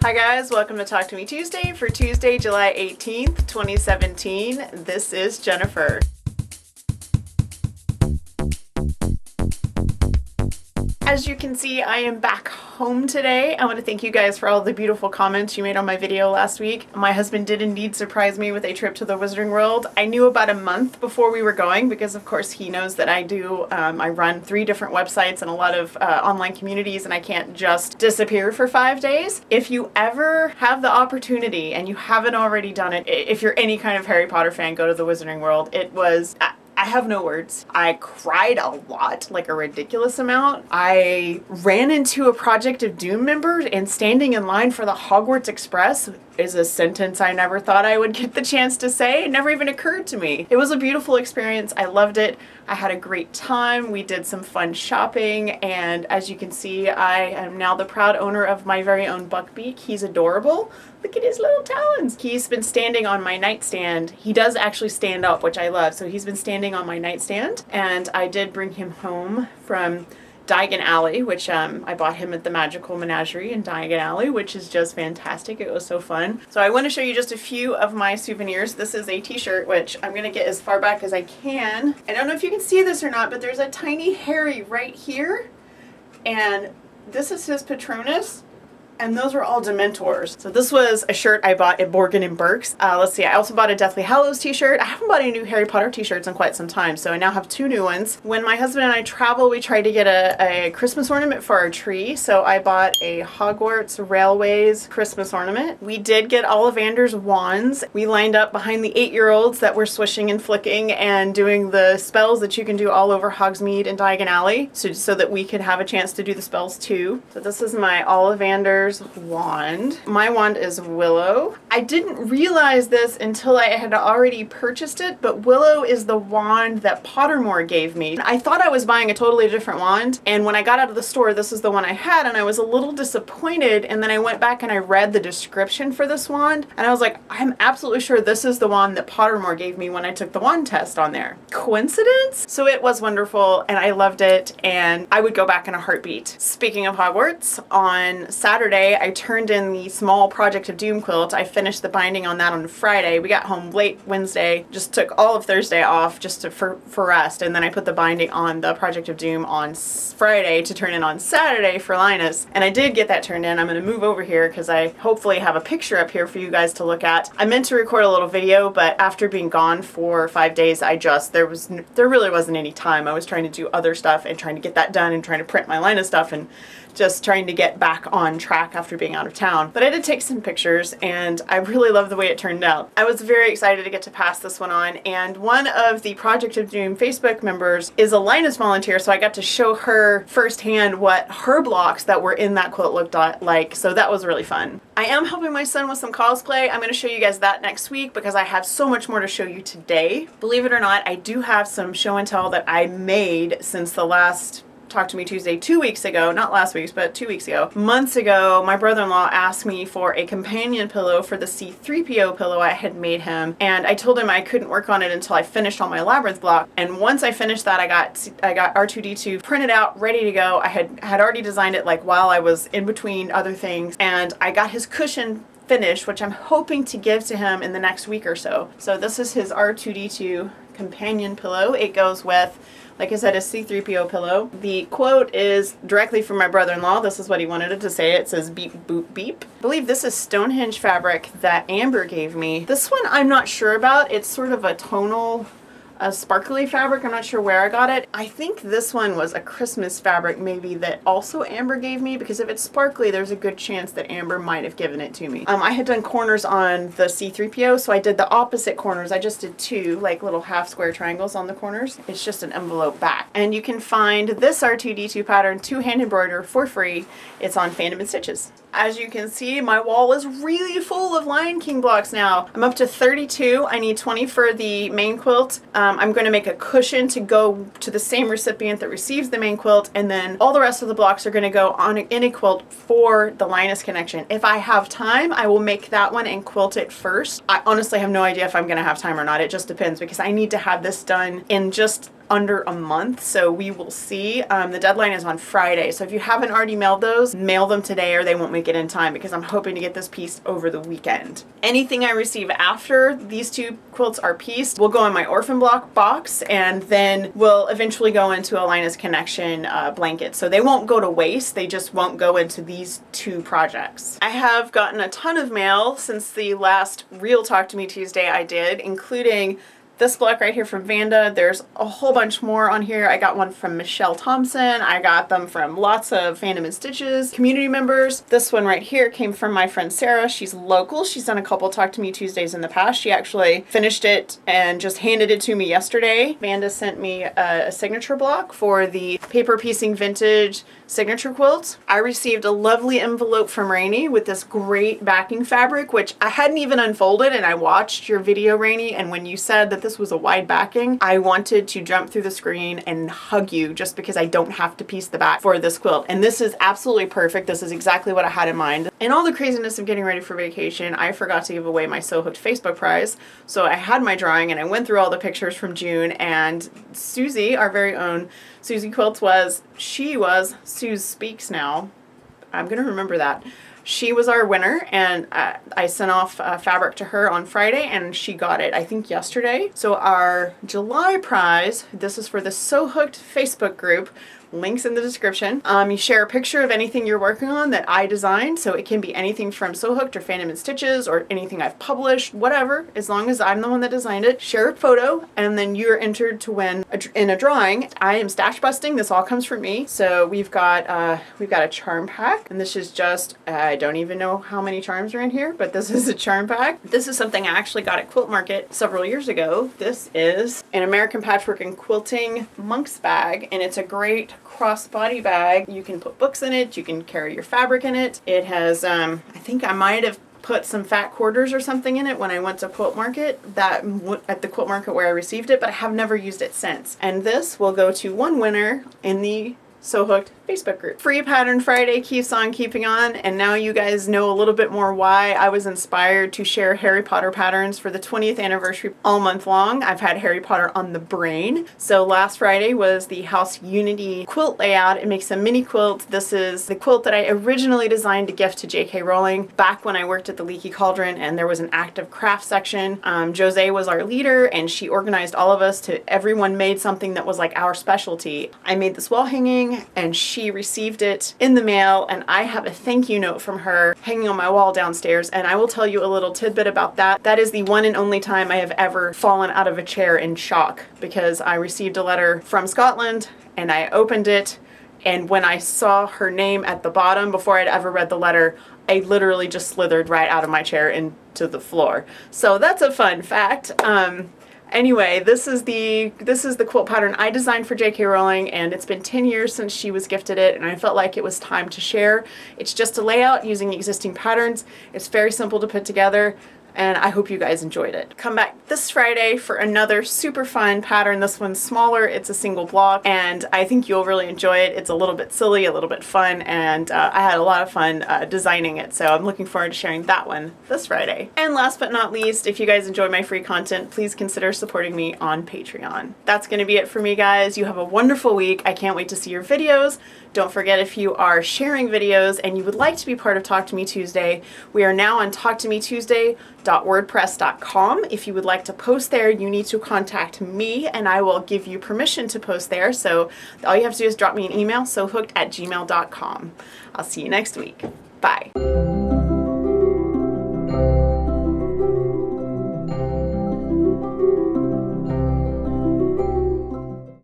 Hi guys, welcome to Talk to Me Tuesday for Tuesday, July 18th, 2017. This is Jennifer. As you can see, I am back home today. I want to thank you guys for all the beautiful comments you made on my video last week. My husband did indeed surprise me with a trip to the Wizarding World. I knew about a month before we were going because of course he knows that I run 3 different websites and a lot of online communities, and I can't just disappear for 5 days. If you ever have the opportunity and you haven't already done it, if you're any kind of Harry Potter fan, go to the Wizarding World. I have no words. I cried a lot, like a ridiculous amount. I ran into a Project of Doom member, and standing in line for the Hogwarts Express is a sentence I never thought I would get the chance to say. It never even occurred to me. It was a beautiful experience. I loved it. I had a great time. We did some fun shopping, and as you can see, I am now the proud owner of my very own Buckbeak. He's adorable. Look at his little talons. He's been standing on my nightstand. He does actually stand up, which I love. So he's been standing on my nightstand, and I did bring him home from Diagon Alley, which I bought him at the Magical Menagerie in Diagon Alley, which is just fantastic. It was so fun. So I want to show you just a few of my souvenirs. This is a t-shirt, which I'm going to get as far back as I can. I don't know if you can see this or not, but there's a tiny Harry right here. And this is his Patronus. And those are all Dementors. So this was a shirt I bought at Borgin & Burke's. Let's see, I also bought a Deathly Hallows t-shirt. I haven't bought any new Harry Potter t-shirts in quite some time, so I now have 2 new ones. When my husband and I travel, we try to get a Christmas ornament for our tree, so I bought a Hogwarts Railways Christmas ornament. We did get Ollivander's wands. We lined up behind the 8-year-olds that were swishing and flicking and doing the spells that you can do all over Hogsmeade and Diagon Alley, so that we could have a chance to do the spells too. So this is my Ollivander's wand. My wand is Willow. I didn't realize this until I had already purchased it, but Willow is the wand that Pottermore gave me. I thought I was buying a totally different wand, and when I got out of the store, this is the one I had, and I was a little disappointed, and then I went back and I read the description for this wand, and I was like, I'm absolutely sure this is the wand that Pottermore gave me when I took the wand test on there. Coincidence? So it was wonderful, and I loved it, and I would go back in a heartbeat. Speaking of Hogwarts, on Saturday, I turned in the small Project of Doom quilt. I finished the binding on that on Friday. We got home late Wednesday, just took all of Thursday off just for rest, and then I put the binding on the Project of Doom on Friday to turn in on Saturday for Linus, and I did get that turned in. I'm going to move over here because I hopefully have a picture up here for you guys to look at. I meant to record a little video, but after being gone for 5 days, there really wasn't any time. I was trying to do other stuff and trying to get that done and trying to print my Linus stuff and just trying to get back on track after being out of town. But I did take some pictures, and I really love the way it turned out. I was very excited to get to pass this one on, and one of the Project of Doom Facebook members is a Linus volunteer, so I got to show her firsthand what her blocks that were in that quilt looked like, so that was really fun. I am helping my son with some cosplay. I'm going to show you guys that next week because I have so much more to show you today. Believe it or not, I do have some show and tell that I made since the last Talk to Me Tuesday 2 weeks ago, not last week's, but 2 weeks ago. Months ago, my brother-in-law asked me for a companion pillow for the C-3PO pillow I had made him, and I told him I couldn't work on it until I finished all my Labyrinth block, and once I finished that, I got R2-D2 printed out, ready to go. I had already designed it like while I was in between other things, and I got his cushion finished, which I'm hoping to give to him in the next week or so. So this is his R2-D2 companion pillow. It goes with, like I said, a C-3PO pillow. The quote is directly from my brother-in-law. This is what he wanted it to say. It says beep, boop, beep. I believe this is Stonehenge fabric that Amber gave me. This one I'm not sure about. It's sort of a tonal, a sparkly fabric. I'm not sure where I got it. I think this one was a Christmas fabric maybe that also Amber gave me, because if it's sparkly, there's a good chance that Amber might have given it to me. I had done corners on the C-3PO, so I did the opposite corners. I just did 2 like little half square triangles on the corners. It's just an envelope back. And you can find this R2-D2 pattern 2-hand embroider for free. It's on Fandom and Stitches. As you can see, my wall is really full of Lion King blocks now. I'm up to 32. I need 20 for the main quilt. I'm going to make a cushion to go to the same recipient that receives the main quilt, and then all the rest of the blocks are going to go on in a quilt for the Linus connection. If I have time, I will make that one and quilt it first. I honestly have no idea if I'm going to have time or not. It just depends, because I need to have this done in just under a month, so we will see. The deadline is on Friday, so if you haven't already mailed those, mail them today or they won't make it in time, because I'm hoping to get this pieced over the weekend. Anything I receive after these two quilts are pieced will go in my orphan block box, and then will eventually go into Alina's Connection blanket. So they won't go to waste, they just won't go into these two projects. I have gotten a ton of mail since the last Real Talk to Me Tuesday I did, including this block right here from Vanda. There's a whole bunch more on here. I got one from Michelle Thompson. I got them from lots of Fandom and Stitches community members. This one right here came from my friend Sarah. She's local. She's done a couple Talk to Me Tuesdays in the past. She actually finished it and just handed it to me yesterday. Vanda sent me a signature block for the Paper Piecing Vintage signature quilt. I received a lovely envelope from Rainy with this great backing fabric, which I hadn't even unfolded, and I watched your video, Rainy, and when you said that this was a wide backing, I wanted to jump through the screen and hug you, just because I don't have to piece the back for this quilt. And this is absolutely perfect. This is exactly what I had in mind. In all the craziness of getting ready for vacation, I forgot to give away my So Hooked Facebook prize. So I had my drawing and I went through all the pictures from June, and Susie, our very own Susie Quilts, Suze Speaks Now. I'm gonna remember that. She was our winner, and I sent off fabric to her on Friday, and she got it, I think, yesterday. So our July prize, this is for the So Hooked Facebook group. Links in the description. You share a picture of anything you're working on that I designed, so it can be anything from So Hooked or Fandom and Stitches or anything I've published, whatever, as long as I'm the one that designed it. Share a photo, and then you're entered to win in a drawing. I am stash busting. This all comes from me. So we've got a charm pack, and this is just, I don't even know how many charms are in here, but this is a charm pack. This is something I actually got at Quilt Market several years ago. This is an American Patchwork and Quilting monk's bag, and it's a great crossbody bag. You can put books in it, you can carry your fabric in it. It has, I think I might have put some fat quarters or something in it when I went to Quilt Market, at the Quilt Market where I received it, but I have never used it since. And this will go to one winner in the So Hooked Facebook group. Free Pattern Friday keeps on keeping on, and now you guys know a little bit more why I was inspired to share Harry Potter patterns for the 20th anniversary all month long. I've had Harry Potter on the brain. So last Friday was the House Unity quilt layout. It makes a mini quilt. This is the quilt that I originally designed to gift to J.K. Rowling back when I worked at the Leaky Cauldron, and there was an active craft section. Jose was our leader, and she organized all of us to, everyone made something that was like our specialty. I made this wall hanging, and she received it in the mail, and I have a thank you note from her hanging on my wall downstairs, and I will tell you a little tidbit about that. That is the one and only time I have ever fallen out of a chair in shock, because I received a letter from Scotland and I opened it, and when I saw her name at the bottom, before I'd ever read the letter, I literally just slithered right out of my chair into the floor. So that's a fun fact. Anyway, this is the quilt pattern I designed for J.K. Rowling, and it's been 10 years since she was gifted it, and I felt like it was time to share. It's just a layout using existing patterns. It's very simple to put together, and I hope you guys enjoyed it. Come back this Friday for another super fun pattern. This one's smaller, it's a single block, and I think you'll really enjoy it. It's a little bit silly, a little bit fun, and I had a lot of fun designing it, so I'm looking forward to sharing that one this Friday. And last but not least, if you guys enjoy my free content, please consider supporting me on Patreon. That's going to be it for me, guys. You have a wonderful week. I can't wait to see your videos. Don't forget, if you are sharing videos and you would like to be part of Talk to Me Tuesday, we are now on talktometuesday.wordpress.com. If you would like to post there, you need to contact me and I will give you permission to post there. So all you have to do is drop me an email, sohooked@gmail.com. I'll see you next week. Bye.